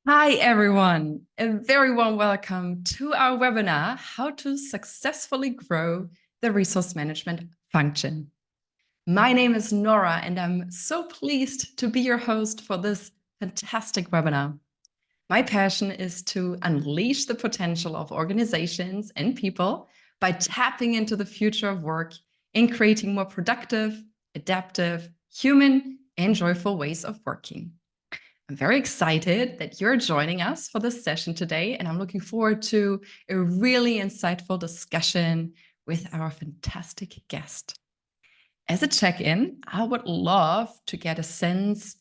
Hi, everyone. A very warm welcome to our webinar, How to Successfully Grow the Resource Management Function. My name is Nora, and I'm so pleased to be your host for this fantastic webinar. My passion is to unleash the potential of organizations and people by tapping into the future of work and creating more productive, adaptive, human, and joyful ways of working. I'm very excited that you're joining us for this session today, and I'm looking forward to a really insightful discussion with our fantastic guest. As a check-in, I would love to get a sense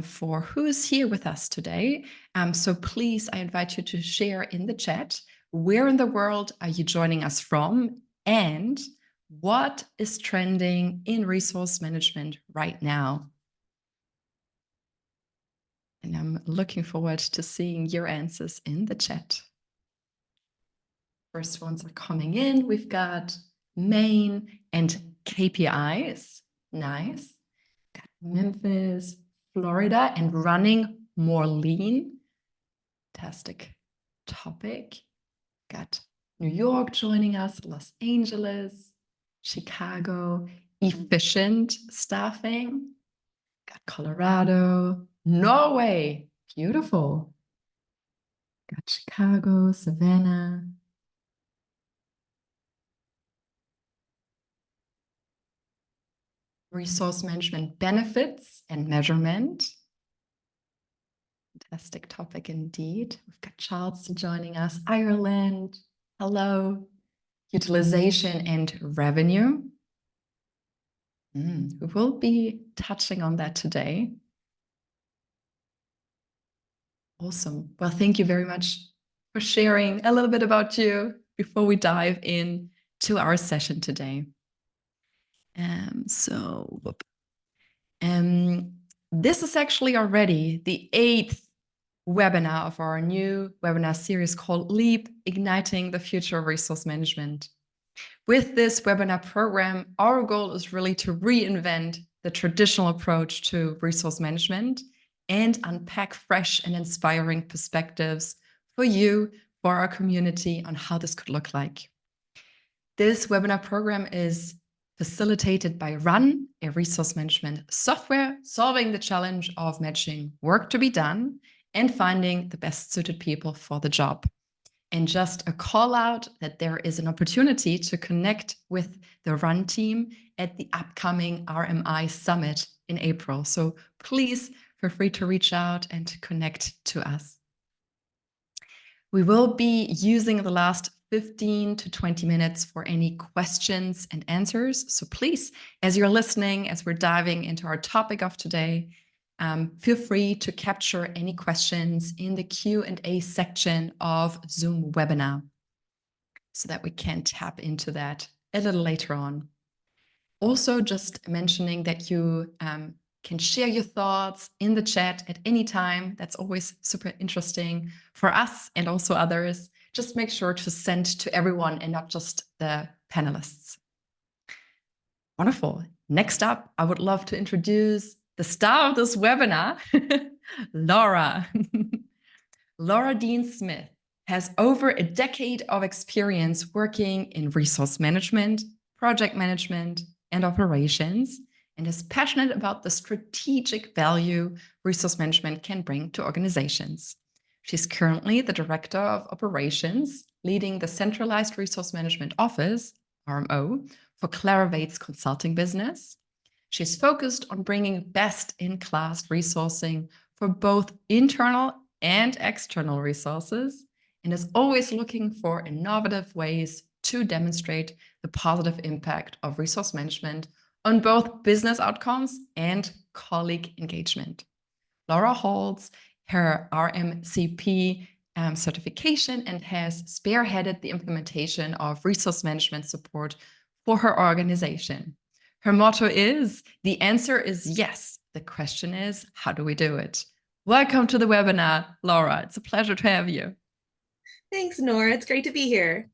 for who is here with us today. So please, I invite you to share in the chat, where in the world are you joining us from, and what is trending in resource management right now? And I'm looking forward to seeing your answers in the chat. First ones are coming in. We've got Maine and KPIs. Nice. Got Memphis, Florida, and running more lean. Fantastic topic. Got New York joining us, Los Angeles, Chicago, efficient staffing. Got Colorado, Norway, beautiful. Got Chicago, Savannah. Resource management benefits and measurement. Fantastic topic indeed. We've got Charleston joining us, Ireland. Hello. Utilization and revenue. We will be touching on that today. Awesome. Well, thank you very much for sharing a little bit about you before we dive in to our session today. This is actually already the 8th webinar of our new webinar series called LEAP, Igniting the Future of Resource Management. With this webinar program, our goal is really to reinvent the traditional approach to resource management and unpack fresh and inspiring perspectives for you, for our community, on how this could look like. This webinar program is facilitated by Run, a resource management software solving the challenge of matching work to be done and finding the best suited people for the job. And just a call out that there is an opportunity to connect with the Run team at the upcoming RMI Summit in April. So please feel free to reach out and to connect to us. We will be using the last 15 to 20 minutes for any questions and answers. So please, as you're listening, as we're diving into our topic of today, feel free to capture any questions in the Q&A section of Zoom webinar so that we can tap into that a little later on. Also, just mentioning that you can share your thoughts in the chat at any time. That's always super interesting for us and also others. Just make sure to send to everyone and not just the panelists. Wonderful. Next up, I would love to introduce the star of this webinar, Laura. Laura Dean Smith has over a decade of experience working in resource management, project management, and operations, and is passionate about the strategic value resource management can bring to organizations. She's currently the Director of Operations, leading the Centralized Resource Management Office, RMO, for Clarivate's consulting business. She's focused on bringing best-in-class resourcing for both internal and external resources, and is always looking for innovative ways to demonstrate the positive impact of resource management on both business outcomes and colleague engagement. Laura holds her RMCP certification and has spearheaded the implementation of resource management support for her organization. Her motto is, the answer is yes. The question is, how do we do it? Welcome to the webinar, Laura. It's a pleasure to have you. Thanks, Nora. It's great to be here.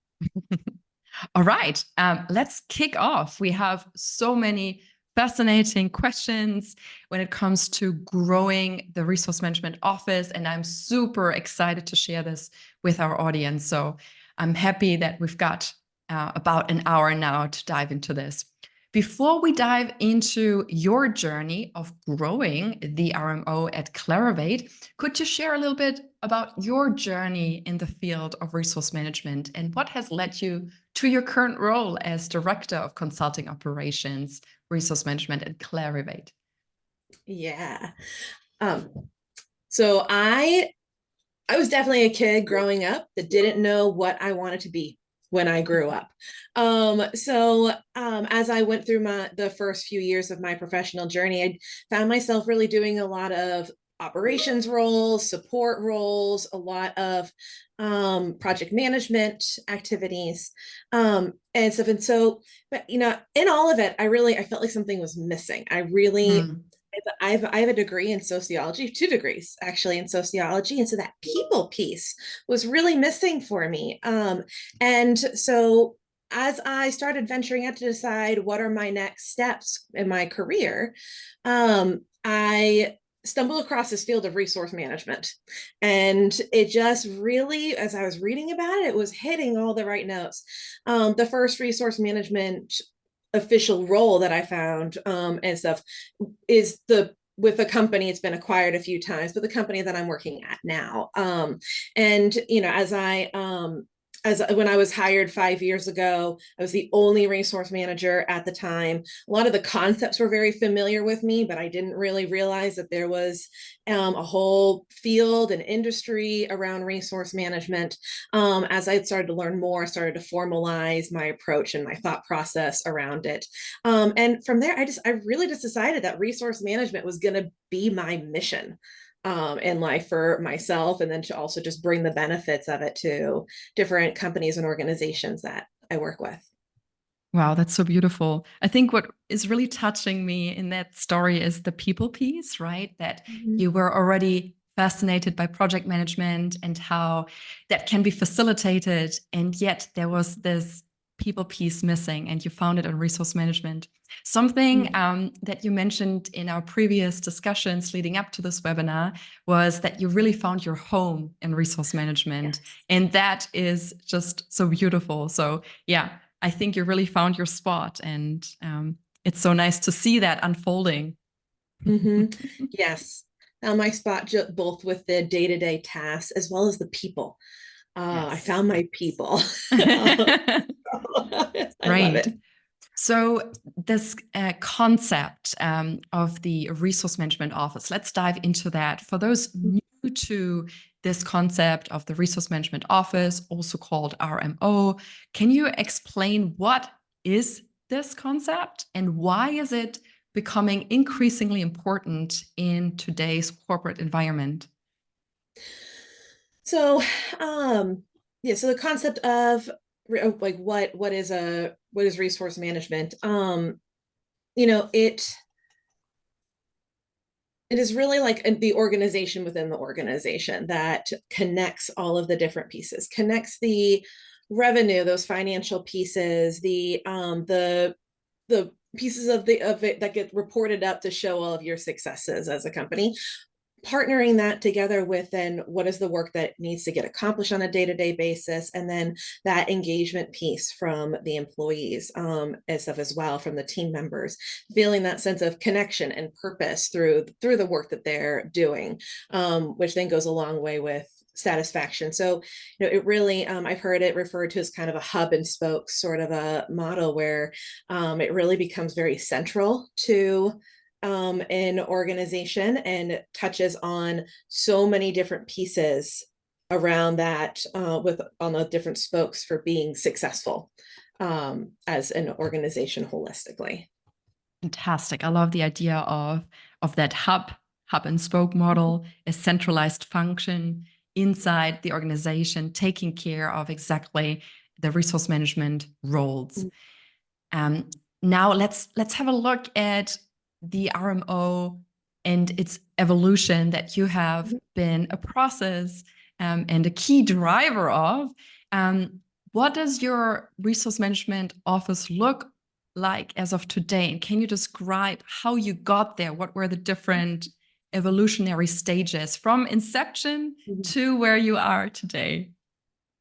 All right, let's kick off. We have so many fascinating questions when it comes to growing the resource management office. And I'm super excited to share this with our audience. So I'm happy that we've got about an hour now to dive into this. Before we dive into your journey of growing the RMO at Clarivate, could you share a little bit about your journey in the field of resource management and what has led you to your current role as Director of Consulting Operations, Resource Management at Clarivate? Yeah. Um, so I was definitely a kid growing up that didn't know what I wanted to be when I grew up. As I went through the first few years of my professional journey, I found myself really doing a lot of operations roles, support roles, a lot of project management activities, and stuff. And so, but in all of it, I felt like something was missing. I have a degree in sociology, 2 degrees actually in sociology. And so that people piece was really missing for me. And so as I started venturing out to decide what are my next steps in my career, I stumbled across this field of resource management. And it just really, as I was reading about it, it was hitting all the right notes. The first resource management official role that I found and stuff is with a company. It's been acquired a few times, but the company that I'm working at now. And as when I was hired 5 years ago, I was the only resource manager at the time. A lot of the concepts were very familiar with me, but I didn't really realize that there was a whole field and industry around resource management. As I started to learn more, I started to formalize my approach and my thought process around it. And from there, I really just decided that resource management was going to be my mission in life for myself, and then to also just bring the benefits of it to different companies and organizations that I work with. Wow, that's so beautiful. I think what is really touching me in that story is the people piece, right? That Mm-hmm. you were already fascinated by project management and how that can be facilitated. And yet there was this people piece missing, and you found it in resource management. Something that you mentioned in our previous discussions leading up to this webinar was that you really found your home in resource management. Yes. And that is just so beautiful. So, yeah, I think you really found your spot, and it's so nice to see that unfolding. Mm-hmm. Yes. Found my spot both with the day-to-day tasks as well as the people. I Yes. found my people. I love Right. it. So this concept of the resource management office, let's dive into that. For those new to this concept of the resource management office, also called RMO, can you explain what is this concept and why is it becoming increasingly important in today's corporate environment? So, yeah, so the concept of like what is resource management? You know, it is really like the organization within the organization that connects all of the different pieces, connects the revenue, those financial pieces, the pieces of it that get reported up to show all of your successes as a company, partnering that together with then what is the work that needs to get accomplished on a day-to-day basis, and then that engagement piece from the employees and stuff as well, from the team members, feeling that sense of connection and purpose through the work that they're doing, which then goes a long way with satisfaction. So, it really, I've heard it referred to as kind of a hub and spoke sort of a model where it really becomes very central to an organization and touches on so many different pieces around that, with on the different spokes for being successful as an organization holistically. Fantastic. I love the idea of that hub and spoke model, a centralized function inside the organization, taking care of exactly the resource management roles. Um, Now let's have a look at the RMO and its evolution that you have been a process and a key driver of. What does your resource management office look like as of today? And can you describe how you got there? What were the different evolutionary stages from inception Mhm. to where you are today?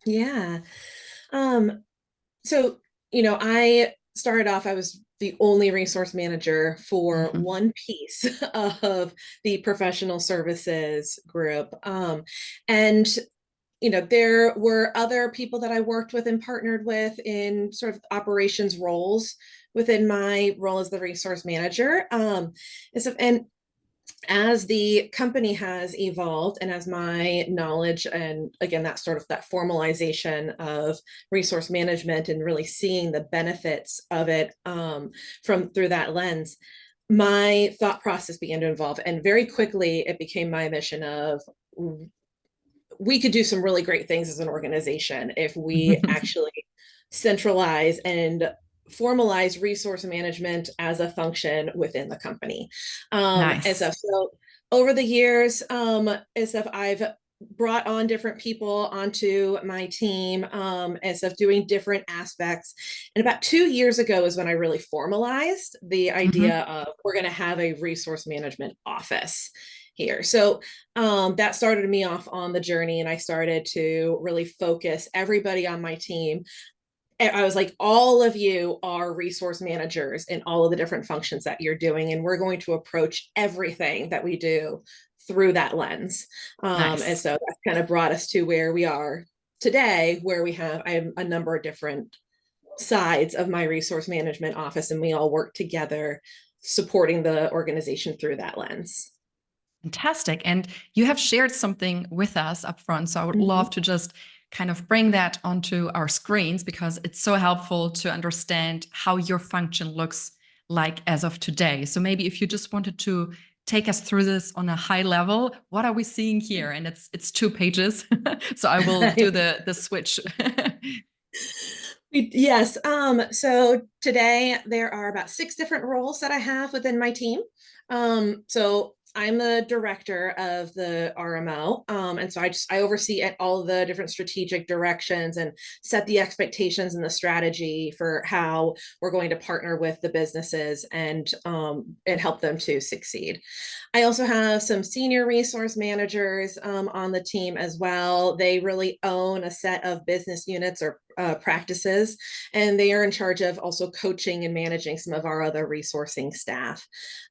Yeah. Um, so, I started off, I was the only resource manager for Mhm. one piece of the professional services group. And there were other people that I worked with and partnered with in sort of operations roles within my role as the resource manager. And as the company has evolved and as my knowledge and again that sort of that formalization of resource management and really seeing the benefits of it from through that lens, my thought process began to evolve, and very quickly it became my mission of we could do some really great things as an organization if we actually centralize and formalize resource management as a function within the company. And Nice. so over the years, as if I've brought on different people onto my team, as of doing different aspects. And about 2 years ago is when I really formalized the idea Mhm. of we're going to have a resource management office here. So that started me off on the journey, and I started to really focus everybody on my team. I was like, all of you are resource managers in all of the different functions that you're doing, and we're going to approach everything that we do through that lens. And Nice. so that kind of brought us to where we are today, where I have a number of different sides of my resource management office, and we all work together supporting the organization through that lens. Fantastic. And you have shared something with us up front. So I would Mhm. love to just kind of bring that onto our screens because it's so helpful to understand how your function looks like as of today. So maybe if you just wanted to take us through this on a high level, what are we seeing here? And it's 2 pages. So I will do the switch. Yes. So today there are about 6 different roles that I have within my team. So I'm the director of the RMO. And so I oversee all the different strategic directions and set the expectations and the strategy for how we're going to partner with the businesses and help them to succeed. I also have some senior resource managers on the team as well. They really own a set of business units or practices, and they are in charge of also coaching and managing some of our other resourcing staff.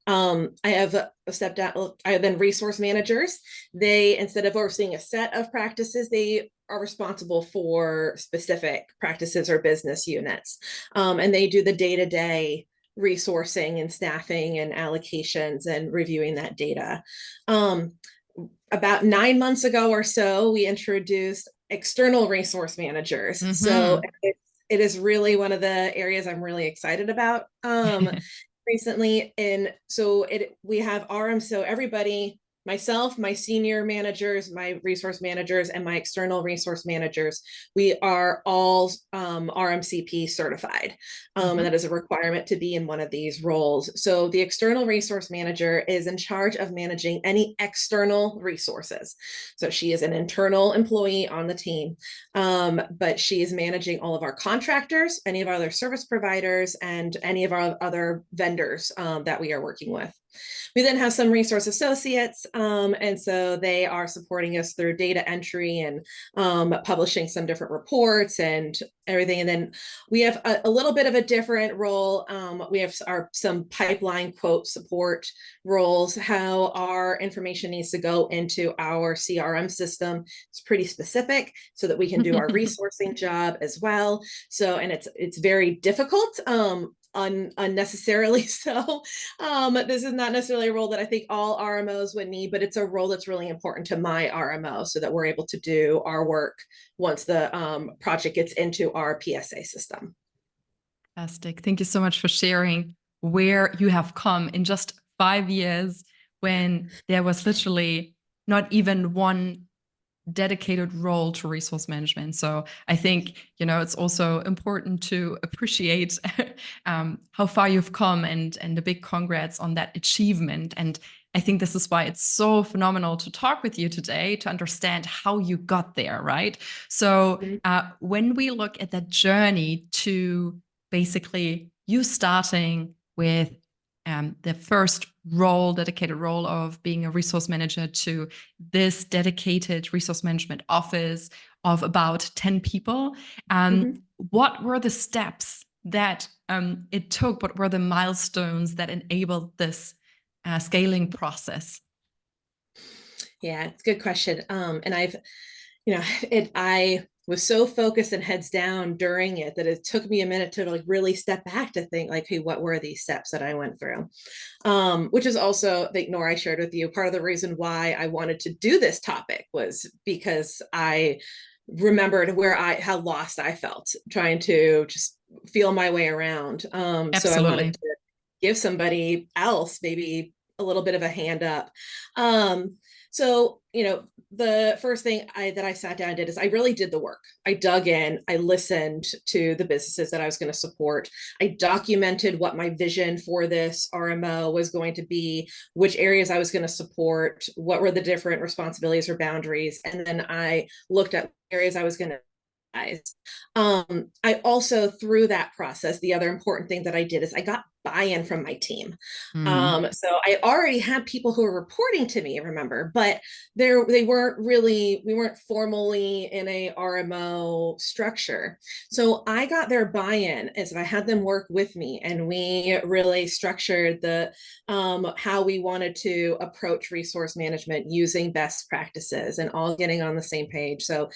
I have stepped out. I have been resource managers. They, instead of overseeing a set of practices, they are responsible for specific practices or business units, and they do the day-to-day resourcing and staffing and allocations and reviewing that data. Um, about 9 months ago or so, we introduced external resource managers. So Mhm. it is really one of the areas I'm really excited about recently. And so we have RM, so everybody, myself, my senior managers, my resource managers, and my external resource managers, we are all RMCP certified. And that Mhm. is a requirement to be in one of these roles. So the external resource manager is in charge of managing any external resources. So she is an internal employee on the team, but she is managing all of our contractors, any of our other service providers, and any of our other vendors that we are working with. We then have some resource associates, and so they are supporting us through data entry and publishing some different reports and everything. And then we have a little bit of a different role. We have some pipeline quote support roles, how our information needs to go into our CRM system. It's pretty specific so that we can do our resourcing job as well. So, and it's very difficult. Unnecessarily so. This is not necessarily a role that I think all RMOs would need, but it's a role that's really important to my RMO so that we're able to do our work once the project gets into our PSA system. Fantastic. Thank you so much for sharing where you have come in just 5 years when there was literally not even one dedicated role to resource management. So I think, it's also important to appreciate how far you've come and a big congrats on that achievement. And I think this is why it's so phenomenal to talk with you today to understand how you got there, right? So when we look at that journey to basically you starting with the first role, dedicated role of being a resource manager, to this dedicated resource management office of about 10 people. What were the steps that it took? What were the milestones that enabled this scaling process? Yeah, it's a good question. And I was so focused and heads down during it that it took me a minute to like really step back to think like, hey, what were these steps that I went through? Which is also, the Nora, I shared with you, part of the reason why I wanted to do this topic was because I remembered how lost I felt trying to just feel my way around. So I wanted Absolutely. to give somebody else maybe a little bit of a hand up. So, the first thing that I sat down and did is I really did the work. I dug in, I listened to the businesses that I was going to support. I documented what my vision for this RMO was going to be, which areas I was going to support, what were the different responsibilities or boundaries. And then I looked at areas I was going to. I also, through that process, the other important thing that I did is I got buy-in from my team. So I already had people who were reporting to me, remember, but we weren't formally in a RMO structure. So I got their buy-in as I had them work with me, and we really structured how we wanted to approach resource management using best practices and all getting on the same page. So,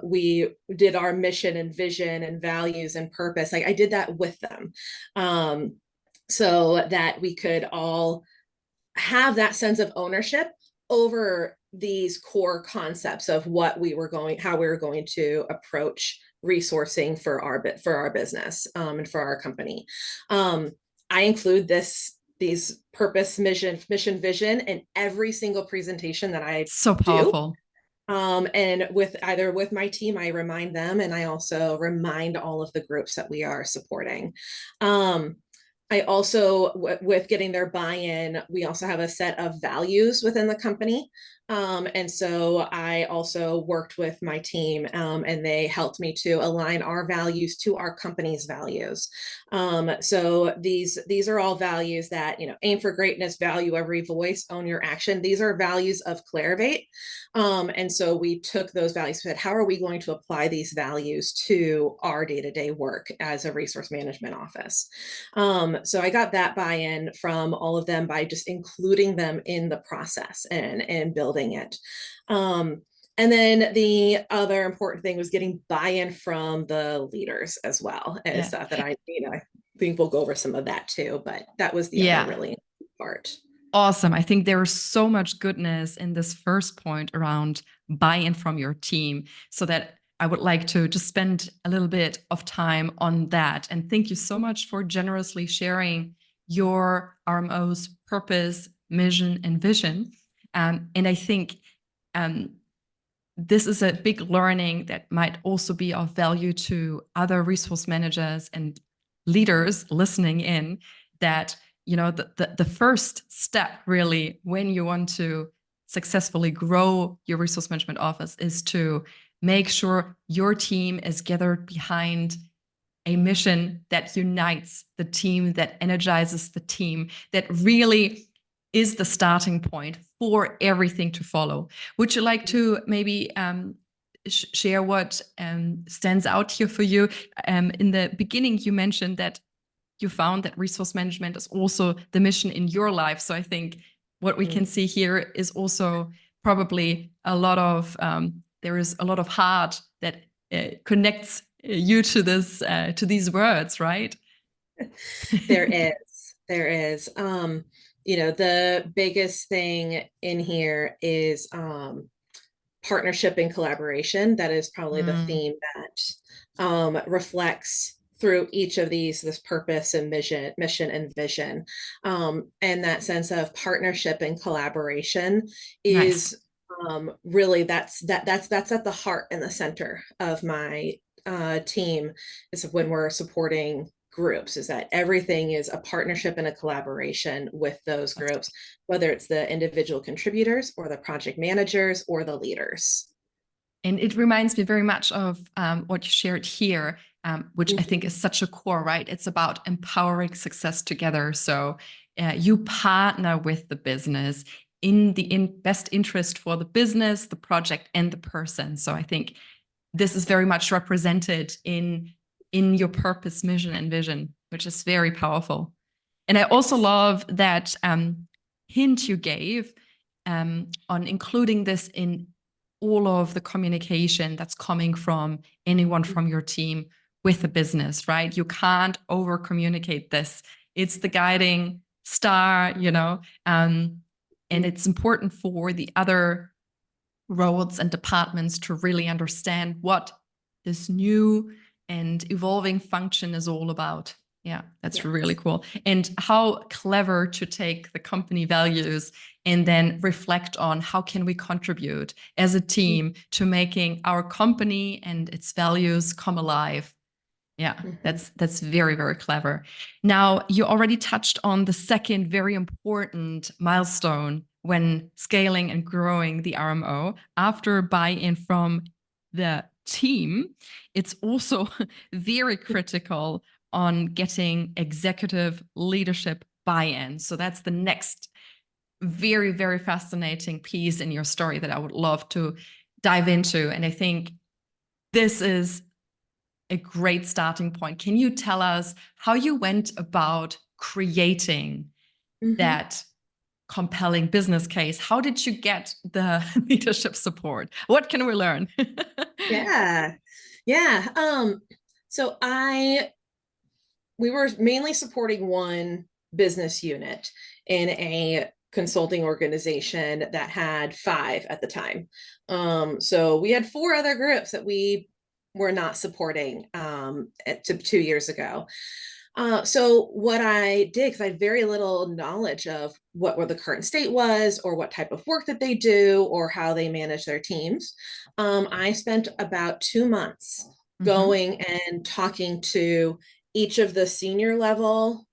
we did our mission and vision and values and purpose. Like I did that with them. So that we could all have that sense of ownership over these core concepts of how we were going to approach resourcing for our business, and for our company. I include these purpose, mission, vision in every single presentation that I So do. powerful. And with my team, I remind them, and I also remind all of the groups that we are supporting. I also, with getting their buy-in, we also have a set of values within the company. And so I also worked with my team, and they helped me to align our values to our company's values. So these are all values that, aim for greatness, value every voice, own your action. These are values of Clarivate. And so we took those values and said, how are we going to apply these values to our day-to-day work as a resource management office? So I got that buy-in from all of them by just including them in the process and building it. And then the other important thing was getting buy-in from the leaders as well, and stuff that I think we'll go over some of that too, but that was the other really important part. Awesome. I think there is so much goodness in this first point around buy-in from your team, so that I would like to just spend a little bit of time on that. And thank you so much for generously sharing your RMO's purpose, mission, and vision. And I think this is a big learning that might also be of value to other resource managers and leaders listening in, that the first step really when you want to successfully grow your resource management office is to make sure your team is gathered behind a mission that unites the team, that energizes the team, that really is the starting point for everything to follow. Would you like to maybe share what stands out here for you? In the beginning, you mentioned that you found that resource management is also the mission in your life. So I think what we can see here is also probably there is a lot of heart that connects you to these words, right? There is. The biggest thing in here is partnership and collaboration. That is probably the theme that reflects through each of this purpose and mission and vision. And that sense of partnership and collaboration is really that's at the heart and the center of my team, is when we're supporting groups, is that everything is a partnership and a collaboration with those groups, whether it's the individual contributors or the project managers or the leaders. And it reminds me very much of what you shared here, which I think is such a core, right? It's about empowering success together. So you partner with the business in the best interest for the business, the project, and the person. So I think this is very much represented in your purpose, mission, and vision, which is very powerful. And I also love that hint you gave on including this in all of the communication that's coming from anyone from your team with the business, right? You can't over communicate this. It's the guiding star, and it's important for the other roles and departments to really understand what this new and evolving function is all about. Yeah, that's really cool. And how clever to take the company values and then reflect on how can we contribute as a team to making our company and its values come alive. Yeah, that's very, very clever. Now, you already touched on the second very important milestone when scaling and growing the RMO. After buy-in from the team, it's also very critical on getting executive leadership buy-in. So that's the next very, very fascinating piece in your story that I would love to dive into. And I think this is a great starting point. Can you tell us how you went about creating that compelling business case? How did you get the leadership support? What can we learn? Yeah. So we were mainly supporting one business unit in a consulting organization that had 5 at the time. So we had 4 other groups that we were not supporting 2 years ago. So what I did, because I had very little knowledge of what the current state was, or what type of work that they do, or how they manage their teams, I spent about 2 months going and talking to each of the senior level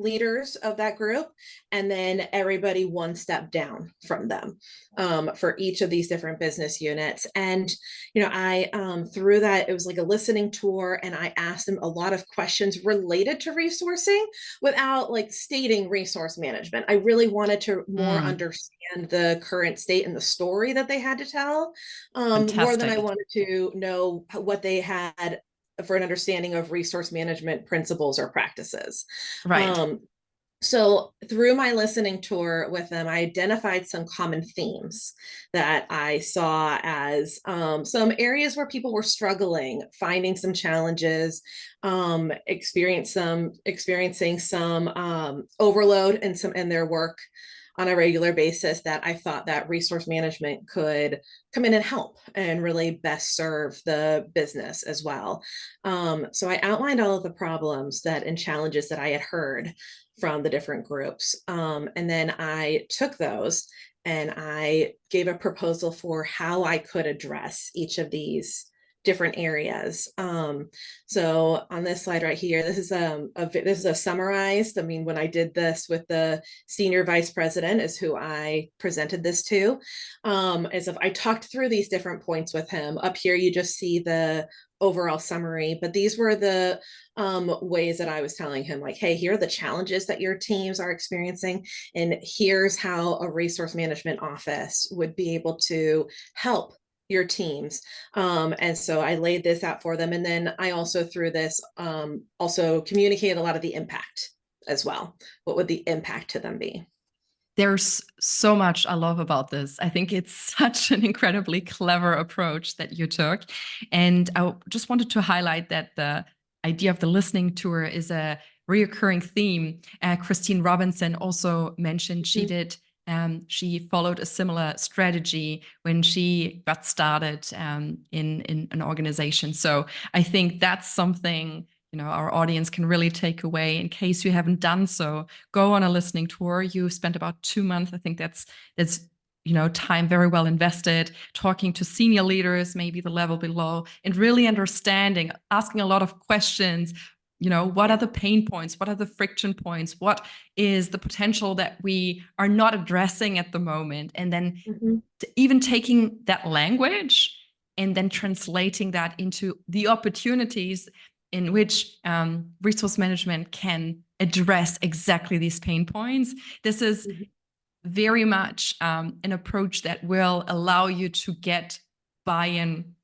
leaders of that group, and then everybody one step down from them, for each of these different business units. And I through that, it was like a listening tour, and I asked them a lot of questions related to resourcing without like stating resource management. I really wanted to more understand the current state and the story that they had to tell, more than I wanted to know what they had for an understanding of resource management principles or practices. Right. So through my listening tour with them, I identified some common themes that I saw as some areas where people were struggling, finding some challenges, experiencing some overload in their work on a regular basis, that I thought that resource management could come in and help and really best serve the business as well. So I outlined all of the problems and challenges that I had heard from the different groups. And then I took those and I gave a proposal for how I could address each of these different areas. So on this slide right here, this is a summarized. I mean, when I did this with the senior vice president, is who I presented this to. As if I talked through these different points with him. Up here, you just see the overall summary, but these were the ways that I was telling him, like, hey, here are the challenges that your teams are experiencing, and here's how a resource management office would be able to help your teams. And so I laid this out for them. And then I also, through this, also communicated a lot of the impact as well. What would the impact to them be? There's so much I love about this. I think it's such an incredibly clever approach that you took. And I just wanted to highlight that the idea of the listening tour is a reoccurring theme. Christine Robinson also mentioned she did. She followed a similar strategy when she got started in an organization. So I think that's something our audience can really take away. In case you haven't done so, go on a listening tour. You spent about 2 months. I think that's time very well invested, talking to senior leaders, maybe the level below, and really understanding, asking a lot of questions. What are the pain points? What are the friction points? What is the potential that we are not addressing at the moment? And then even taking that language and then translating that into the opportunities in which resource management can address exactly these pain points. This is very much an approach that will allow you to get buy-in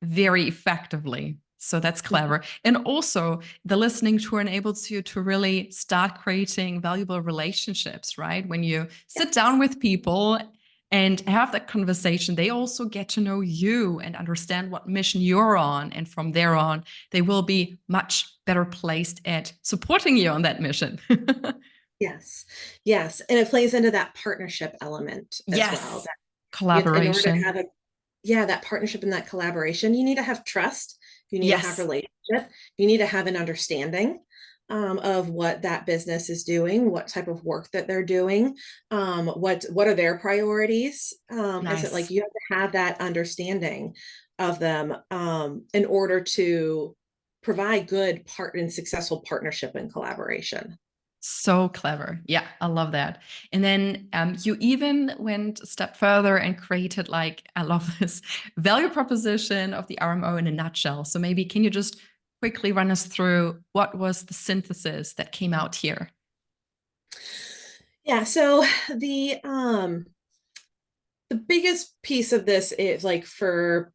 very effectively. So that's clever. And also the listening tour enables you to really start creating valuable relationships, right? When you sit down with people and have that conversation, they also get to know you and understand what mission you're on. And from there on, they will be much better placed at supporting you on that mission. Yes. Yes. And it plays into that partnership element as well. Yes. That in order to Collaboration. have that partnership and that collaboration, you need to have trust. You need to have Yes. relationship. You need to have an understanding of what that business is doing, what type of work that they're doing, what are their priorities. Is it like Nice. you have to have that understanding of them in order to provide good part and successful partnership and collaboration. So clever. Yeah, I love that. And then you even went a step further and created, like, I love this value proposition of the RMO in a nutshell. So maybe can you just quickly run us through what was the synthesis that came out here? Yeah, so the biggest piece of this is like for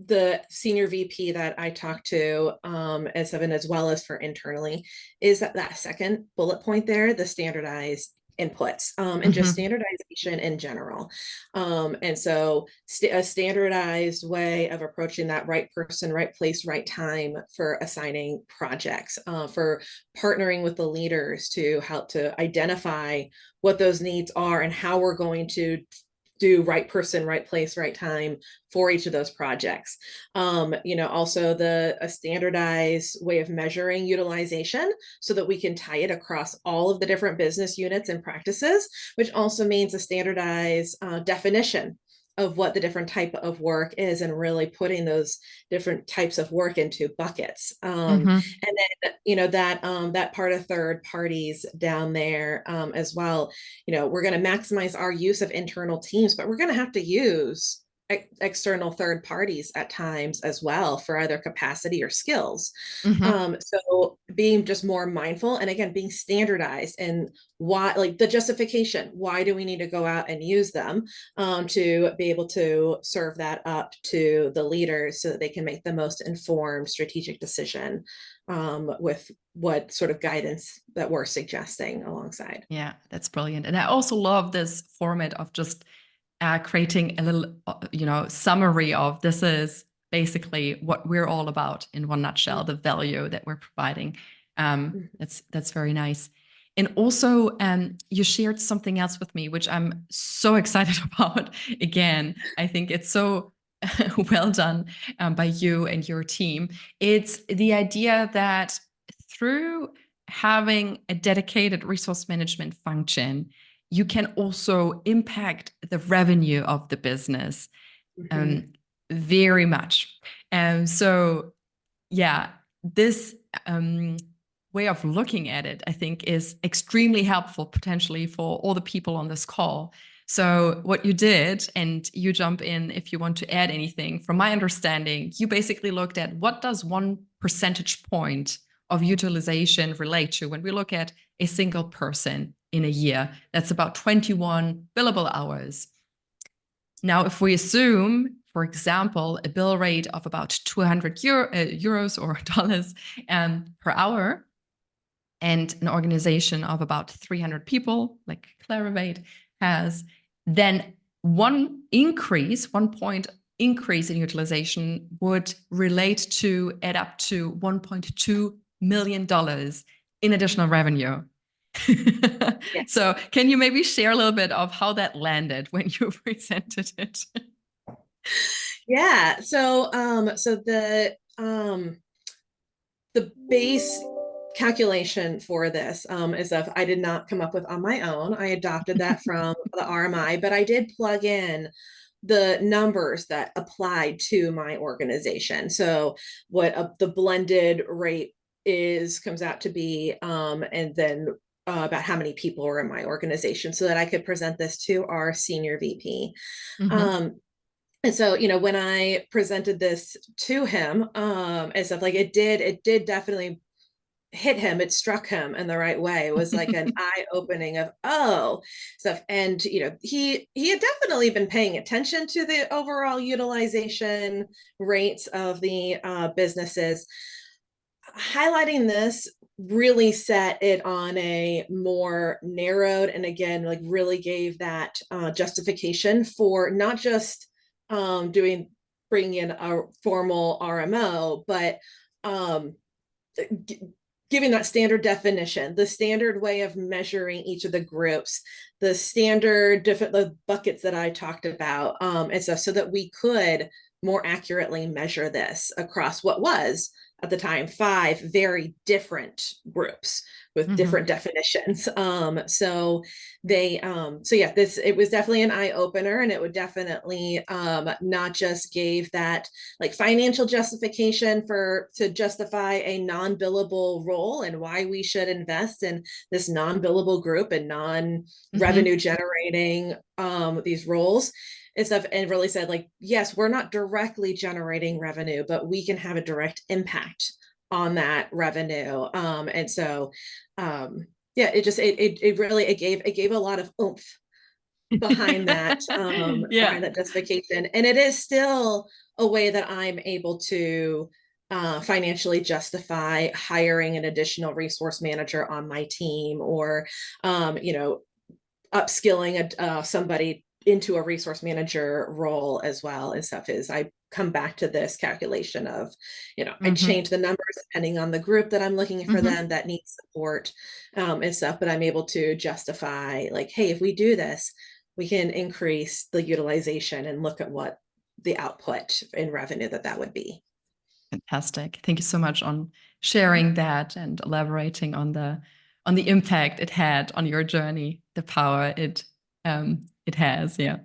the senior VP that I talked to as well as for internally is that second bullet point there, the standardized inputs and just standardization in general. And so a standardized way of approaching that right person, right place, right time for assigning projects, for partnering with the leaders to help to identify what those needs are and how we're going to do right person, right place, right time for each of those projects. Also a standardized way of measuring utilization so that we can tie it across all of the different business units and practices, which also means a standardized definition of what the different type of work is and really putting those different types of work into buckets. And then, that part of third parties down there as well, we're going to maximize our use of internal teams, but we're going to have to use external third parties at times as well for either capacity or skills. So being just more mindful and again, being standardized and why, like the justification, why do we need to go out and use them to be able to serve that up to the leaders so that they can make the most informed strategic decision with what sort of guidance that we're suggesting alongside. Yeah, that's brilliant. And I also love this format of just creating a little, summary of this is basically what we're all about in one nutshell, the value that we're providing. That's very nice. And also, you shared something else with me, which I'm so excited about. Again, I think it's so well done by you and your team. It's the idea that through having a dedicated resource management function, you can also impact the revenue of the business very much. And so, yeah, this way of looking at it, I think, is extremely helpful potentially for all the people on this call. So what you did, and you jump in if you want to add anything, from my understanding, you basically looked at what does 1 percentage point of utilization relate to when we look at a single person in a year. That's about 21 billable hours. Now, if we assume, for example, a bill rate of about 200 euros or dollars per hour, and an organization of about 300 people, like Clarivate has, then 1 point increase in utilization would relate to add up to $1.2 million in additional revenue. Yes. So can you maybe share a little bit of how that landed when you presented it? Yeah. So the base calculation for this is of I did not come up with on my own. I adopted that from the RMI, but I did plug in the numbers that applied to my organization. So what the blended rate comes out to be, and then about how many people are in my organization so that I could present this to our senior VP. And so, when I presented this to him, and stuff, like it did definitely hit him. It struck him in the right way. It was like an eye opening of, oh, stuff. And, he had definitely been paying attention to the overall utilization rates of the businesses. Highlighting this really set it on a more narrowed, and again, like really gave that justification for not just bringing in a formal RMO, but um, giving that standard definition, the standard way of measuring each of the groups, the standard different the buckets that I talked about, and stuff, so that we could more accurately measure this across what was at the time 5 very different groups with different definitions. So yeah, this it was definitely an eye opener, and it would definitely not just gave that like financial justification for to justify a non-billable role and why we should invest in this non-billable group and non-revenue generating these roles and stuff, and really said like, yes, we're not directly generating revenue, but we can have a direct impact on that revenue. And so yeah, it really it gave a lot of oomph behind that Yeah. behind that justification, and it is still a way that I'm able to financially justify hiring an additional resource manager on my team, or upskilling somebody into a resource manager role as well. And stuff is I come back to this calculation of, I change the numbers depending on the group that I'm looking for them that needs support, and stuff, but I'm able to justify like, hey, if we do this, we can increase the utilization and look at what the output in revenue that would be. Fantastic. Thank you so much on sharing that and elaborating on the impact it had on your journey, the power it has. Yeah.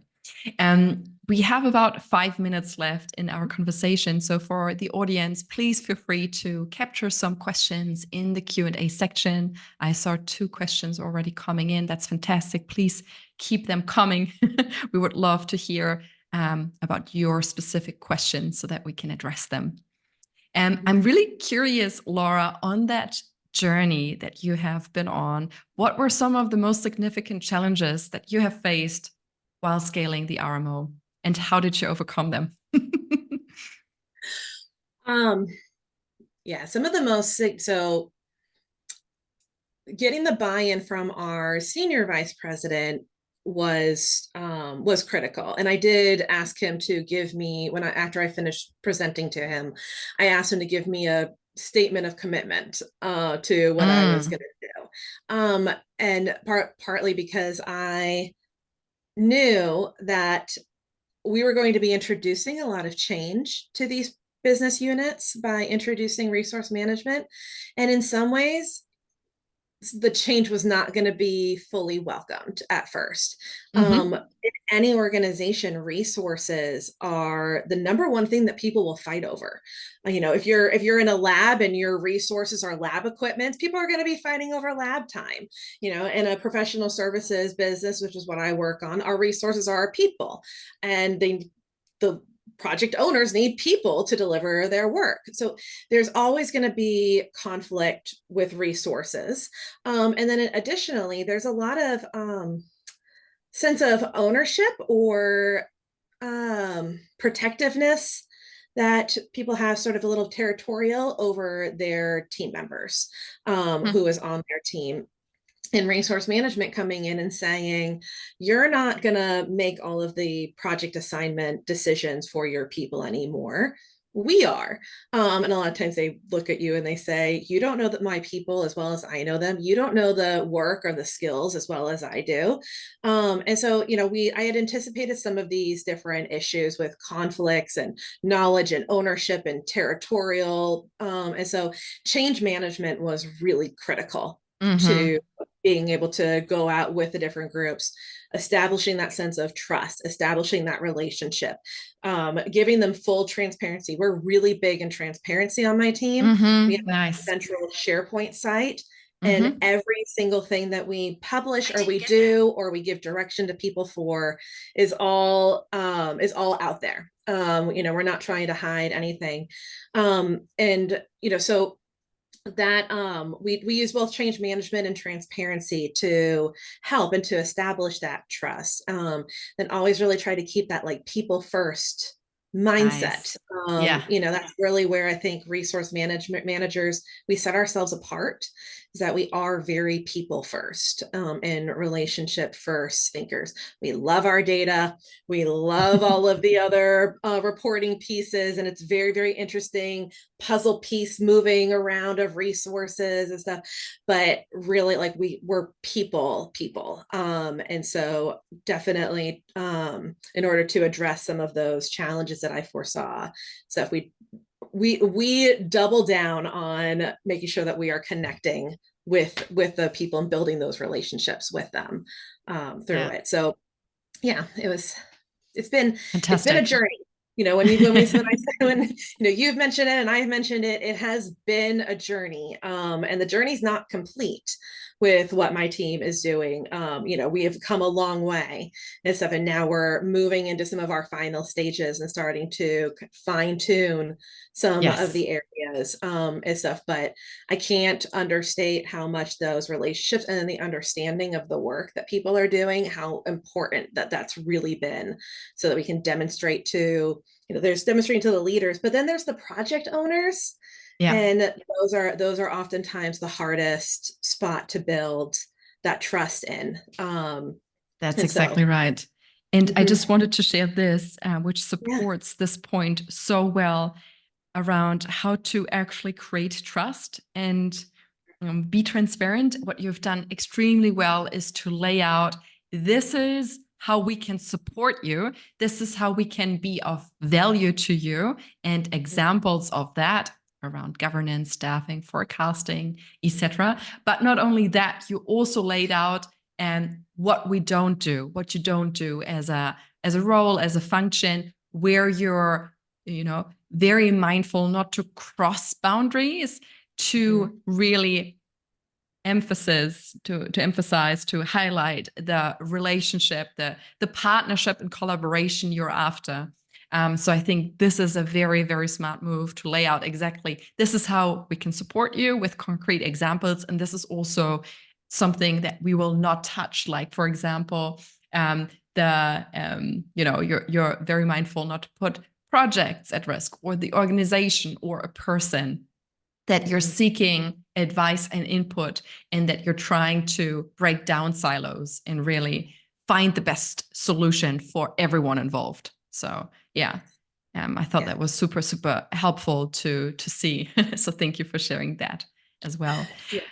We have about 5 minutes left in our conversation. So for the audience, please feel free to capture some questions in the Q&A section. I saw 2 questions already coming in. That's fantastic. Please keep them coming. We would love to hear about your specific questions so that we can address them. And I'm really curious, Laura, on that journey that you have been on, what were some of the most significant challenges that you have faced while scaling the RMO, and how did you overcome them? um yeah, some of the most, so getting the buy-in from our senior vice president was critical, and I did ask him to give me, after I finished presenting to him, I asked him to give me a statement of commitment to what I was going to do, and partly because I knew that we were going to be introducing a lot of change to these business units by introducing resource management, and in some ways the change was not going to be fully welcomed at first. In any organization, resources are the number one thing that people will fight over. If you're in a lab and your resources are lab equipment, people are going to be fighting over lab time. In a professional services business, which is what I work on, our resources are our people, and the project owners need people to deliver their work. So there's always going to be conflict with resources. And then additionally, there's a lot of sense of ownership or protectiveness that people have, sort of a little territorial over their team members, who is on their team. In resource management, coming in and saying, you're not going to make all of the project assignment decisions for your people anymore. We are. And a lot of times they look at you and they say, you don't know that my people as well as I know them. You don't know the work or the skills as well as I do. And so, I had anticipated some of these different issues with conflicts and knowledge and ownership and territorial. And so change management was really critical to being able to go out with the different groups, establishing that sense of trust, establishing that relationship, giving them full transparency. We're really big in transparency on my team. We have a central SharePoint site, And Mm-hmm. every single thing that we publish or we do or we give direction to people for is all out there. We're not trying to hide anything. And so that we use both change management and transparency to help and to establish that trust. And always really try to keep that like people first mindset. Nice. Yeah. That's really where I think resource management managers, we set ourselves apart, is that we are very people first, and relationship first thinkers. We love our data. We love all of the other reporting pieces, and it's very, very interesting puzzle piece moving around of resources and stuff. But really, like we're people. And so definitely, in order to address some of those challenges that I foresaw, so if we double down on making sure that we are connecting with the people and building those relationships with them through Yeah. it. So yeah, it's been a Fantastic. journey. When you've mentioned it and I've mentioned it, it has been a journey. And the journey's not complete with what my team is doing. We have come a long way and stuff, and now we're moving into some of our final stages and starting to fine tune some of Yes. the areas and stuff. But I can't understate how much those relationships and then the understanding of the work that people are doing, how important that's really been, so that we can demonstrate to, there's demonstrating to the leaders, but then there's the project owners. Yeah. And those are oftentimes the hardest spot to build that trust in. That's And so, exactly right. And I mhm, just wanted to share this, which yeah. supports this point so well around how to actually create trust and be transparent. What you've done extremely well is to lay out, this is how we can support you. This is how we can be of value to you. And examples of that around governance, staffing, forecasting, etc. But not only that, you also laid out what we don't do, what you don't do as a role, as a function, where you're, very mindful not to cross boundaries, to really emphasize, to highlight the relationship, the partnership and collaboration you're after. So I think this is a very, very smart move to lay out exactly, this is how we can support you with concrete examples. And this is also something that we will not touch. Like, for example, you're very mindful not to put projects at risk, or the organization, or a person, that you're seeking advice and input, and that you're trying to break down silos and really find the best solution for everyone involved. So yeah, I thought Yeah. that was super, super helpful to see. So thank you for sharing that as well. Yes.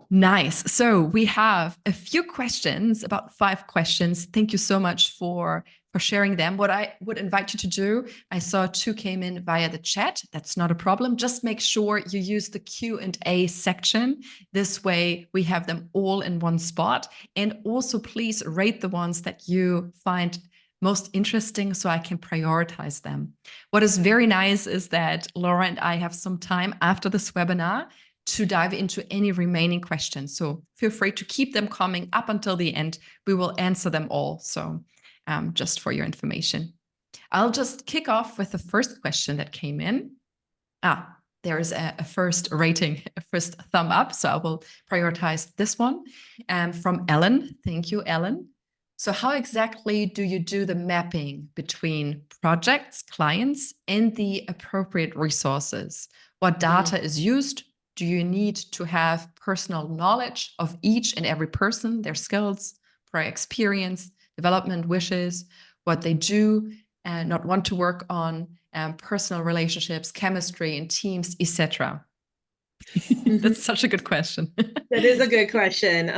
Nice. So we have a few questions, about 5 questions. Thank you so much for sharing them. What I would invite you to do, I saw 2 came in via the chat. That's not a problem. Just make sure you use the Q&A section. This way we have them all in one spot. And also please rate the ones that you find most interesting, so I can prioritize them. What is very nice is that Laura and I have some time after this webinar to dive into any remaining questions. So feel free to keep them coming up until the end. We will answer them all. So just for your information, I'll just kick off with the first question that came in. There is a first rating, a first thumb up. So I will prioritize this one from Ellen. Thank you, Ellen. So how exactly do you do the mapping between projects, clients, and the appropriate resources? What data is used? Do you need to have personal knowledge of each and every person, their skills, prior experience, development wishes, what they do and not want to work on, personal relationships, chemistry and teams, etc.? That's such a good question. That is a good question.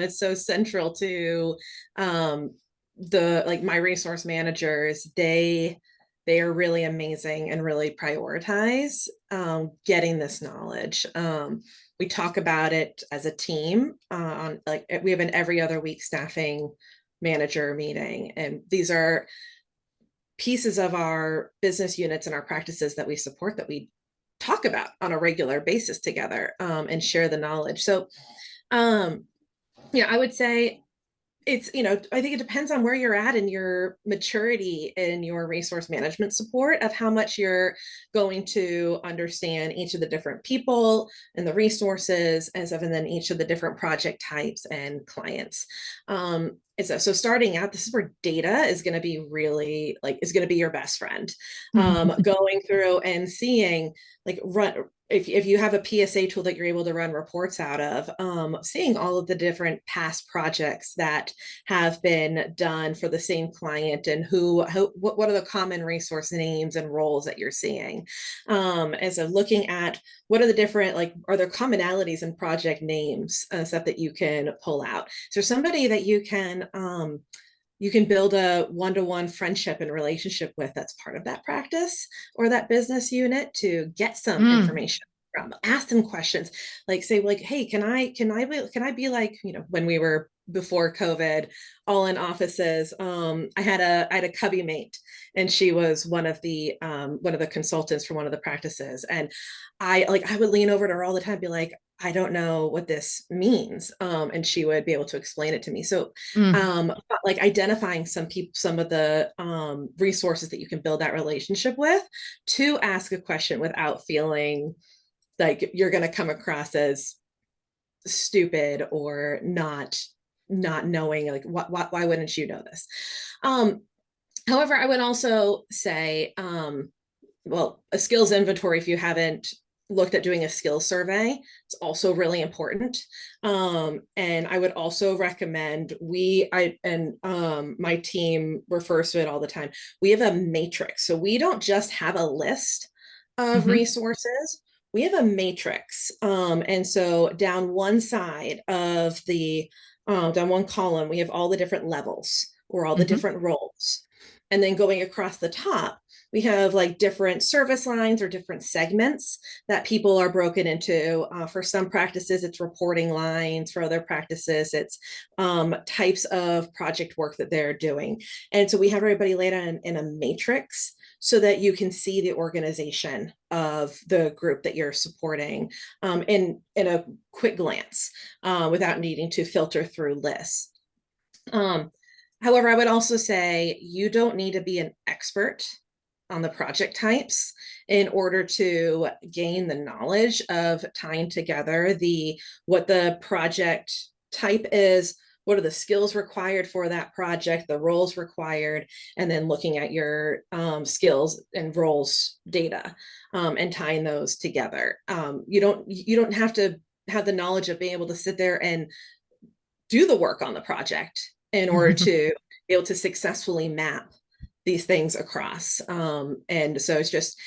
It's so central to my resource managers. They are really amazing and really prioritize getting this knowledge. We talk about it as a team. We have an every other week staffing manager meeting, and these are pieces of our business units and our practices that we support, that we talk about on a regular basis together, and share the knowledge. So, um, I would say it's, I think it depends on where you're at in your maturity in your resource management support, of how much you're going to understand each of the different people and the resources and stuff, and then each of the different project types and clients. So starting out, this is where data is going to be really, like, is going to be your best friend. Going through and seeing, like, if you have a PSA tool that you're able to run reports out of, seeing all of the different past projects that have been done for the same client, and what are the common resource names and roles that you're seeing. And so looking at what are the different, like, are there commonalities in project names, stuff that you can pull out. So somebody that you can build a one-to-one friendship and relationship with, that's part of that practice or that business unit, to get some information from. Ask them questions, like, say, like, hey, can I be like, when we were before COVID, all in offices, I had a cubby mate, and she was one of the consultants for one of the practices, and I would lean over to her all the time and be like, I don't know what this means. And she would be able to explain it to me. So, but, like, identifying some of the resources that you can build that relationship with, to ask a question without feeling like you're going to come across as stupid or not knowing, like, why wouldn't you know this? However, I would also say, well, a skills inventory, if you haven't looked at doing a skills survey, it's also really important. And I would also recommend, my team refers to it all the time, we have a matrix. So we don't just have a list of resources, we have a matrix. And so down one side of down one column, we have all the different levels, or all the different roles. And then going across the top, we have, like, different service lines or different segments that people are broken into. For some practices, it's reporting lines. For other practices, it's types of project work that they're doing. And so we have everybody laid out in a matrix, so that you can see the organization of the group that you're supporting, in a quick glance, without needing to filter through lists. However, I would also say you don't need to be an expert on the project types in order to gain the knowledge of tying together what the project type is, what are the skills required for that project, the roles required, and then looking at your skills and roles data, and tying those together. You don't have to have the knowledge of being able to sit there and do the work on the project in order to be able to successfully map these things across. And so it's just,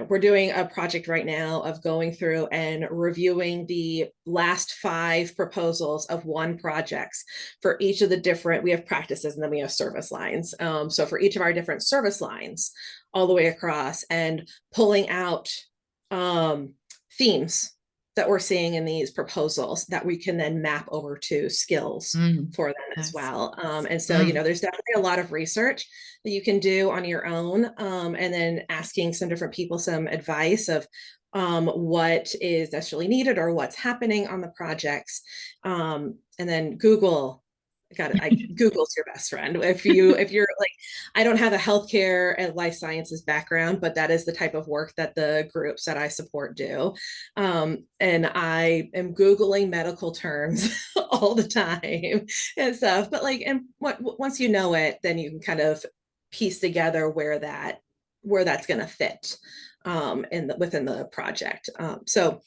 we're doing a project right now of going through and reviewing the last 5 proposals of one projects for each of the different, we have practices and then we have service lines. So for each of our different service lines, all the way across, and pulling out themes that we're seeing in these proposals that we can then map over to skills for them as well. And so, there's definitely a lot of research that you can do on your own, and then asking some different people some advice of what is actually needed or what's happening on the projects. And then Google's your best friend. If you're like, I don't have a healthcare and life sciences background, but that is the type of work that the groups that I support do. And I am Googling medical terms all the time and stuff. But, like, and once you know it, then you can kind of piece together where that's going to fit within the project. So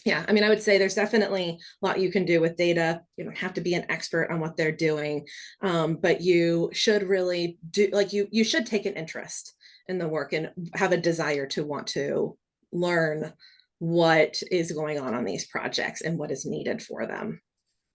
yeah, I mean, I would say there's definitely a lot you can do with data. You don't have to be an expert on what they're doing, but you should really do, like, you should take an interest in the work and have a desire to want to learn what is going on these projects and what is needed for them.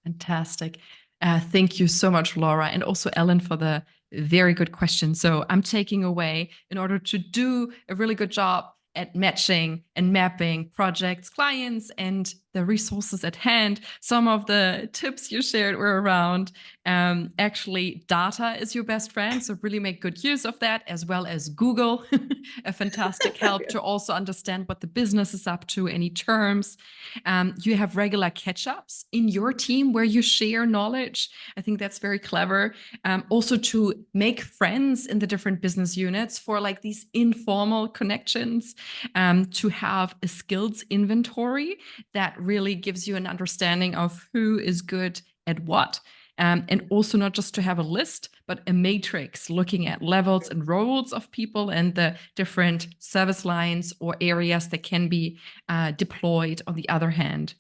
Fantastic. Thank you so much, Laura, and also Ellen, for the very good question. So I'm taking away, in order to do a really good job at matching and mapping projects, clients, and the resources at hand. Some of the tips you shared were around actually data is your best friend. So really make good use of that, as well as Google, a fantastic help to also understand what the business is up to, any terms. You have regular catch-ups in your team where you share knowledge. I think that's very clever. Also to make friends in the different business units for like these informal connections, to have a skills inventory that really gives you an understanding of who is good at what. And also not just to have a list, but a matrix looking at levels and roles of people and the different service lines or areas that can be deployed on the other hand,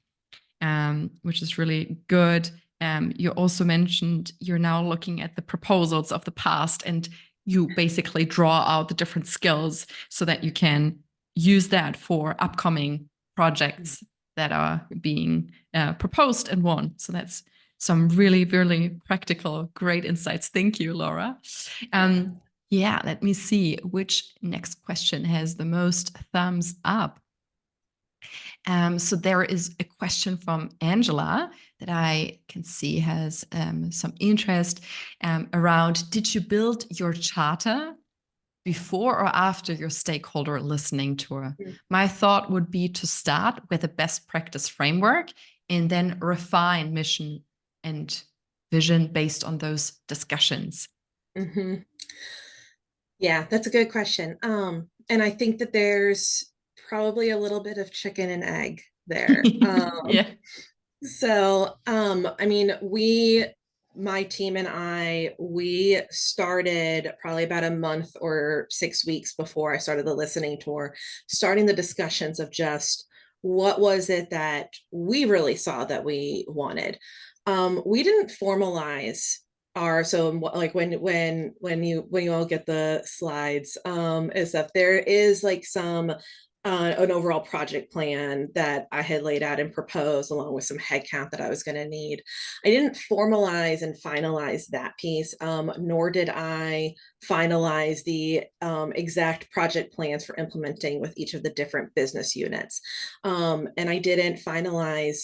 which is really good. You also mentioned you're now looking at the proposals of the past, and you basically draw out the different skills so that you can use that for upcoming projects that are being proposed and won. So that's some really, really practical, great insights. Thank you, Laura. Yeah, let me see which next question has the most thumbs up. So there is a question from Angela that I can see has some interest around, did you build your charter before or after your stakeholder listening tour? My thought would be to start with a best practice framework and then refine mission and vision based on those discussions. Yeah, that's a good question. And I think that there's probably a little bit of chicken and egg there. Yeah. So, I mean, my team and we started probably about a month or 6 weeks before I started the listening tour, starting the discussions of just what was it that we really saw that we wanted. We didn't formalize so like when you all get the slides, is that there is like some an overall project plan that I had laid out and proposed, along with some headcount that I was going to need. I didn't formalize and finalize that piece, nor did I finalize the exact project plans for implementing with each of the different business units. And I didn't finalize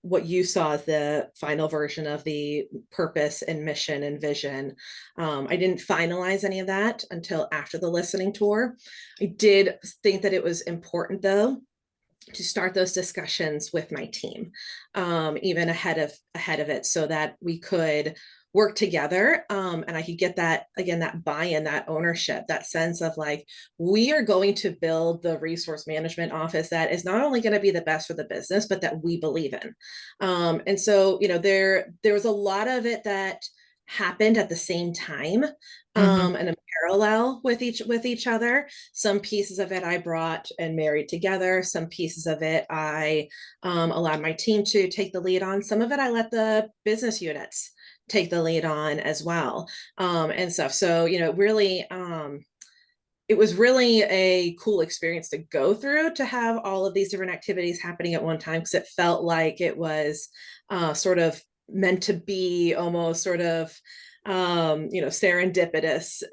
what you saw as the final version of the purpose and mission and vision. I didn't finalize any of that until after the listening tour. I did think that it was important, though, to start those discussions with my team, even ahead of it, so that we could work together, and I could get that, again, that buy-in, that ownership, that sense of like, we are going to build the resource management office that is not only going to be the best for the business, but that we believe in. And so, there was a lot of it that happened at the same time, and a parallel with each other. Some pieces of it I brought and married together. Some pieces of it I allowed my team to take the lead on. Some of it I let the business units take the lead on as well, and stuff. So, really, it was really a cool experience to go through, to have all of these different activities happening at one time, because it felt like it was sort of meant to be, almost sort of serendipitous,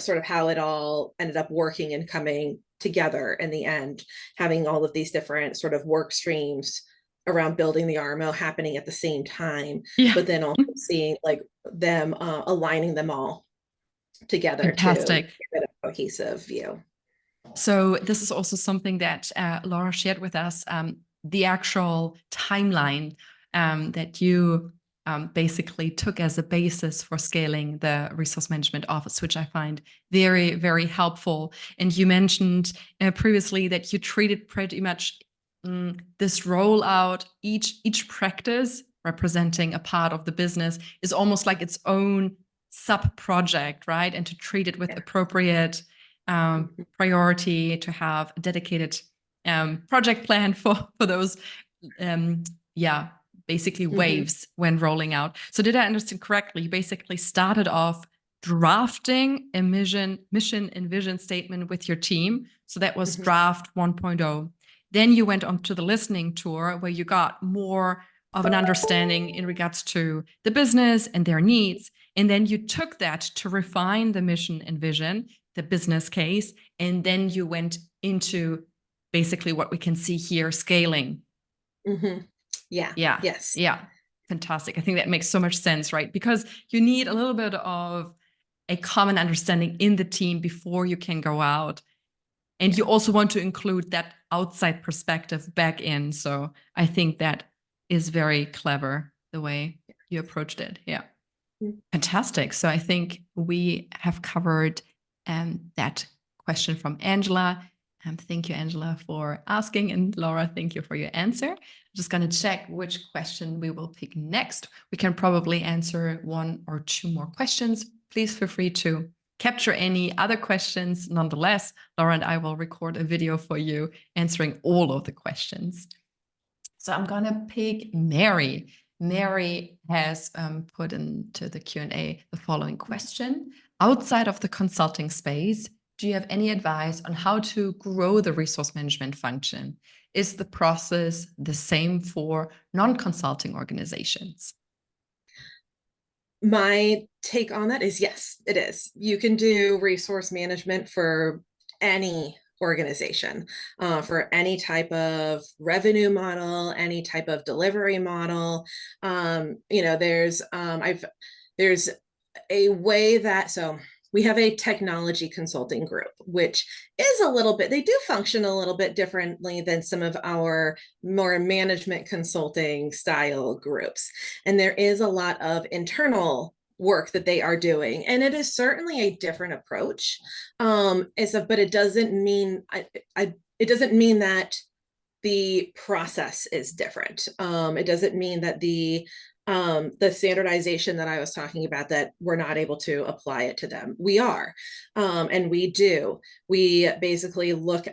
sort of how it all ended up working and coming together in the end, having all of these different sort of work streams around building the RMO happening at the same time, Yeah. but then also seeing like them aligning them all together. Fantastic. To get a cohesive view. So this is also something that Laura shared with us, the actual timeline that you basically took as a basis for scaling the resource management office, which I find very, very helpful. And you mentioned previously that you treated pretty much this rollout, each practice representing a part of the business is almost like its own sub project, right? And to treat it with appropriate priority, to have a dedicated project plan for those basically waves when rolling out. So did I understand correctly? You basically started off drafting a mission and vision statement with your team. So that was draft 1.0. Then you went on to the listening tour, where you got more of an understanding in regards to the business and their needs. And then you took that to refine the mission and vision, the business case. And then you went into basically what we can see here, scaling. Mm-hmm. Yeah. Yeah. Yes. Yeah. Fantastic. I think that makes so much sense, right? Because you need a little bit of a common understanding in the team before you can go out. And you also want to include that outside perspective back in. So I think that is very clever the way you approached it. Yeah. Mm-hmm. Fantastic. So I think we have covered that question from Angela. Thank you, Angela, for asking. And Laura, thank you for your answer. I'm just going to check which question we will pick next. We can probably answer one or two more questions. Please feel free to capture any other questions. Nonetheless, Laura and I will record a video for you answering all of the questions. So I'm going to pick Mary. Mary has put into the Q&A the following question. Outside of the consulting space, do you have any advice on how to grow the resource management function? Is the process the same for non-consulting organizations? My take on that is yes, it is. You can do resource management for any organization, for any type of revenue model, any type of delivery model. There's a way that we have a technology consulting group, which is a little bit, they do function a little bit differently than some of our more management consulting style groups. And there is a lot of internal work that they are doing. And it is certainly a different approach. But it doesn't mean, it doesn't mean that the process is different. It doesn't mean that the standardization that I was talking about, that we're not able to apply it to them. We are, and we do. We basically work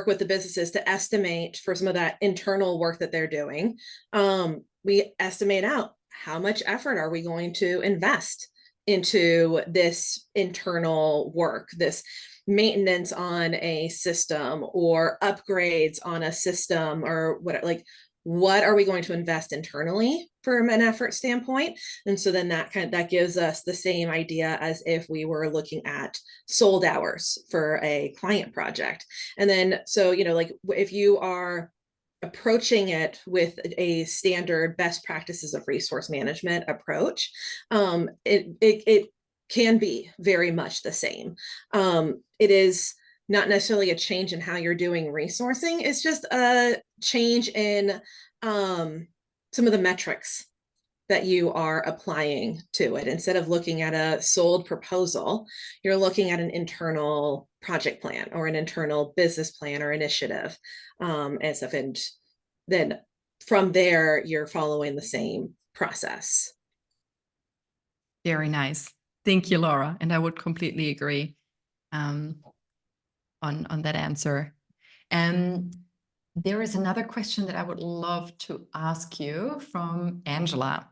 with the businesses to estimate for some of that internal work that they're doing. We estimate out how much effort are we going to invest into this internal work, this maintenance on a system or upgrades on a system, or what are we going to invest internally from an effort standpoint? And so then that gives us the same idea as if we were looking at sold hours for a client project. And then, so, if you are approaching it with a standard best practices of resource management approach, it can be very much the same. It is not necessarily a change in how you're doing resourcing. It's just a change in some of the metrics that you are applying to it. Instead of looking at a sold proposal, you're looking at an internal project plan or an internal business plan or initiative and stuff. And then from there, you're following the same process. Very nice. Thank you, Laura. And I would completely agree on that answer. And there is another question that I would love to ask you from Angela.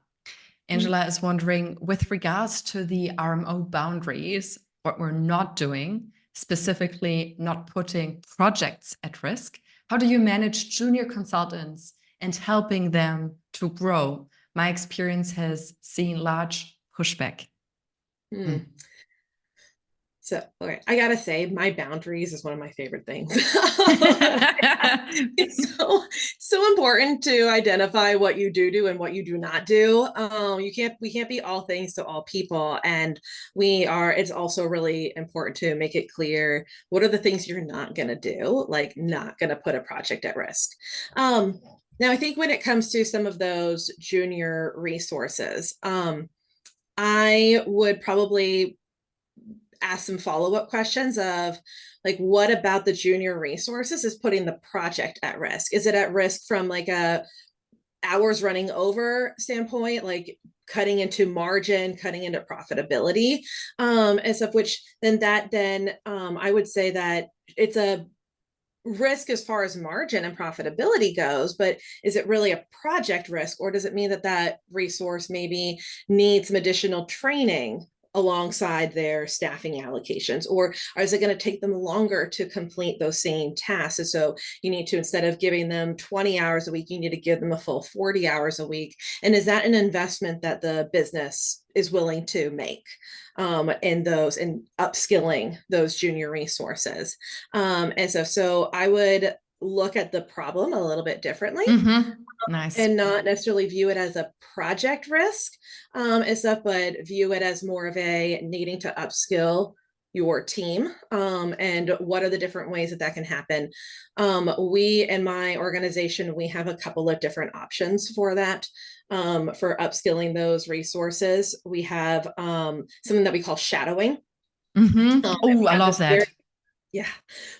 Angela is wondering, with regards to the RMO boundaries, what we're not doing, specifically not putting projects at risk, how do you manage junior consultants and helping them to grow? My experience has seen large pushback. So, okay, I gotta say, my boundaries is one of my favorite things. It's so important to identify what you do and what you do not do. We can't be all things to all people, and it's also really important to make it clear what are the things you're not gonna do, like not gonna put a project at risk. Now, I think when it comes to some of those junior resources, I would probably ask some follow-up questions of, like, what about the junior resources is putting the project at risk? Is it at risk from like a hours running over standpoint, like cutting into margin, cutting into profitability, and stuff, which then I would say that it's a risk as far as margin and profitability goes, but is it really a project risk, or does it mean that that resource maybe needs some additional training alongside their staffing allocations, or is it going to take them longer to complete those same tasks? And so you need to, instead of giving them 20 hours a week, you need to give them a full 40 hours a week. And is that an investment that the business is willing to make in those, and upskilling those junior resources? And so I would look at the problem a little bit differently Nice. and not necessarily view it as a project risk and stuff, but view it as more of a needing to upskill your team and what are the different ways that that can happen. We in my organization, we have a couple of different options for that. For upskilling those resources, we have something that we call shadowing. Oh, We I have love this very, that. yeah,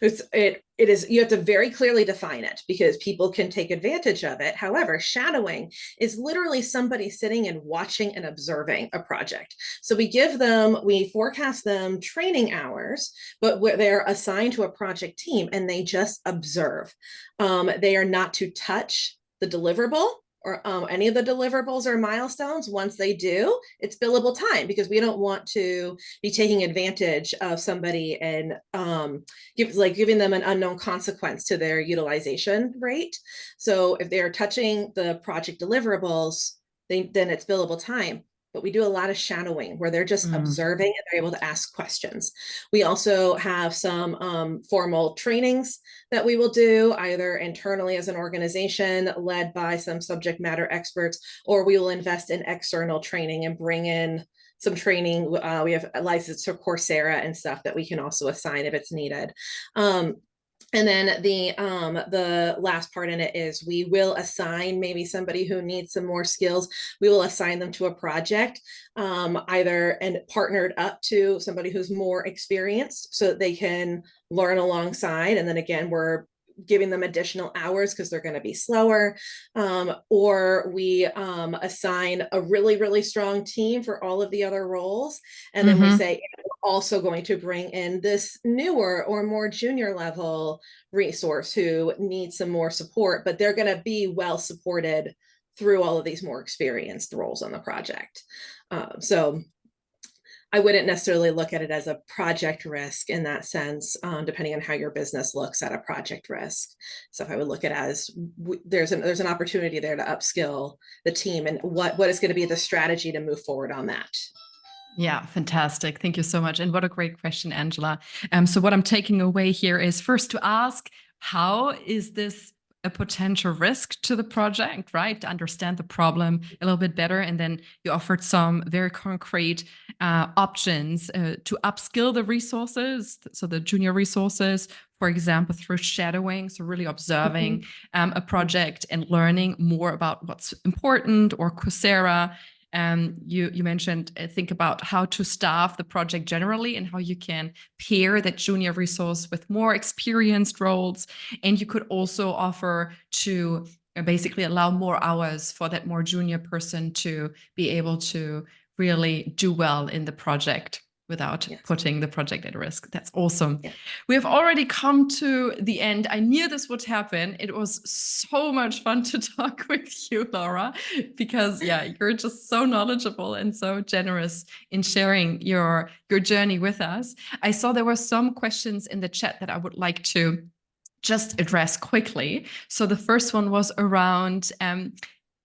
it is, you have to very clearly define it because people can take advantage of it. However, shadowing is literally somebody sitting and watching and observing a project. So we forecast them training hours, but they're assigned to a project team and they just observe. They are not to touch the deliverable or any of the deliverables or milestones. Once they do, it's billable time because we don't want to be taking advantage of somebody and giving them an unknown consequence to their utilization rate. So if they're touching the project deliverables, then it's billable time. But we do a lot of shadowing where they're just observing and they're able to ask questions. We also have some formal trainings that we will do either internally as an organization led by some subject matter experts, or we will invest in external training and bring in some training. We have a license to Coursera and stuff that we can also assign if it's needed. And then the last part in it is we will assign maybe somebody who needs some more skills. We will assign them to a project, either and partnered up to somebody who's more experienced so that they can learn alongside. And then again, we're giving them additional hours because they're going to be slower, or we assign a really, really strong team for all of the other roles. And then we say, we're also going to bring in this newer or more junior level resource who needs some more support, but they're going to be well supported through all of these more experienced roles on the project. So I wouldn't necessarily look at it as a project risk in that sense, depending on how your business looks at a project risk. So if I would look at it as there's an opportunity there to upskill the team and what is going to be the strategy to move forward on that. Yeah, fantastic. Thank you so much. And what a great question, Angela. So what I'm taking away here is first to ask, how is this a potential risk to the project, right? To understand the problem a little bit better. And then you offered some very concrete options to upskill the resources. So the junior resources, for example, through shadowing. So really observing a project and learning more about what's important, or Coursera. You mentioned think about how to staff the project generally and how you can pair that junior resource with more experienced roles. And you could also offer to basically allow more hours for that more junior person to be able to really do well in the project without putting the project at risk. That's awesome. Yeah. We have already come to the end. I knew this would happen. It was so much fun to talk with you, Laura, because you're just so knowledgeable and so generous in sharing your journey with us. I saw there were some questions in the chat that I would like to just address quickly. So the first one was around, and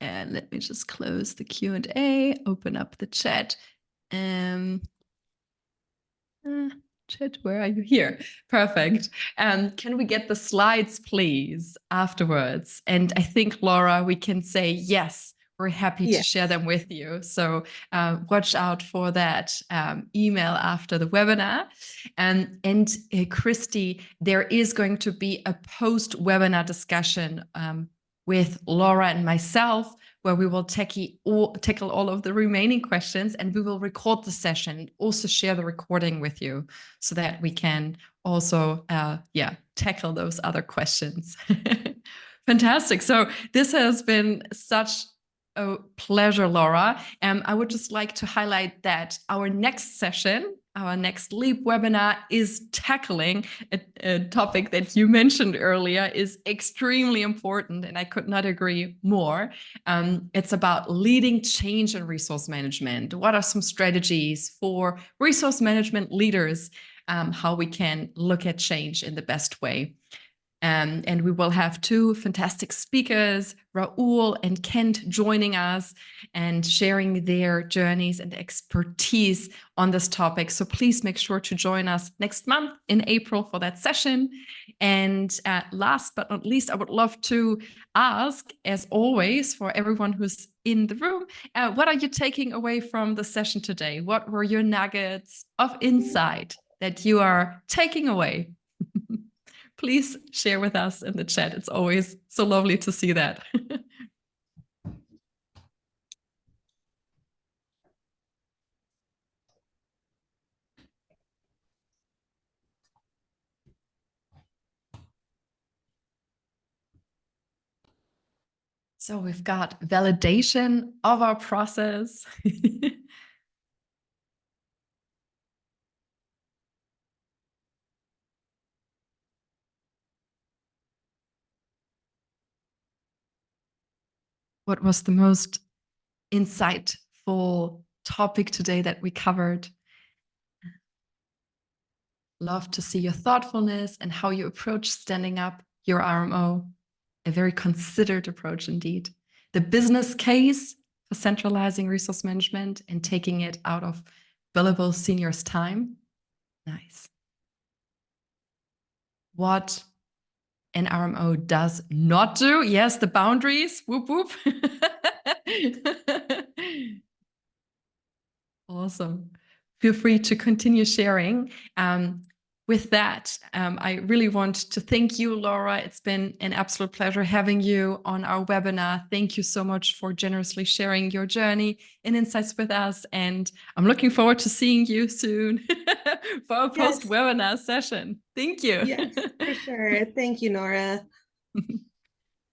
let me just close the Q&A, open up the chat. Chat, where are you? Here. Perfect. Can we get the slides, please, afterwards? And I think, Laura, we can say, yes, we're happy to share them with you. So watch out for that email after the webinar. And Christy, there is going to be a post-webinar discussion with Laura and myself, where we will tackle all of the remaining questions, and we will record the session and also share the recording with you so that we can also tackle those other questions. Fantastic. So this has been such a pleasure, Laura. I would just like to highlight that our next session, our next LEAP webinar, is tackling a topic that you mentioned earlier is extremely important, and I could not agree more. It's about leading change in resource management. What are some strategies for resource management leaders, how we can look at change in the best way? And we will have two fantastic speakers, Raul and Kent, joining us and sharing their journeys and expertise on this topic. So please make sure to join us next month in April for that session. And last but not least, I would love to ask, as always, for everyone who's in the room, what are you taking away from the session today? What were your nuggets of insight that you are taking away? Please share with us in the chat. It's always so lovely to see that. So we've got validation of our process. What was the most insightful topic today that we covered? Love to see your thoughtfulness and how you approach standing up your RMO. A very considered approach indeed. The business case for centralizing resource management and taking it out of billable seniors' time. Nice. What an RMO does not do. Yes, the boundaries. Whoop, whoop. Awesome. Feel free to continue sharing. With that, I really want to thank you, Laura. It's been an absolute pleasure having you on our webinar. Thank you so much for generously sharing your journey and insights with us. And I'm looking forward to seeing you soon for our post-webinar session. Thank you. Yes, for sure. Thank you, Nora.